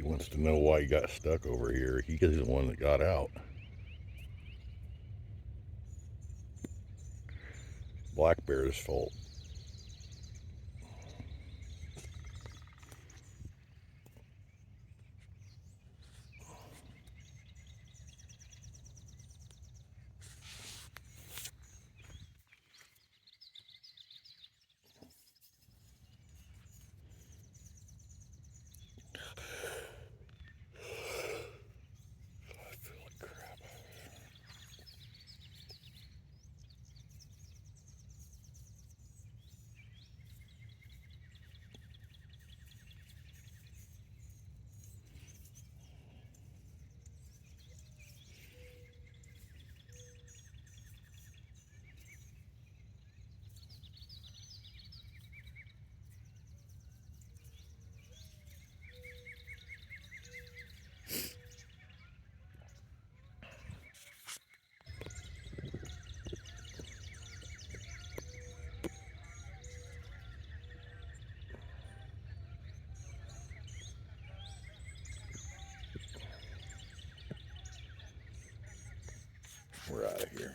wants to know why he got stuck over here. He is the one that got out. Black Bear's fault. I feel like crap. We're out of here.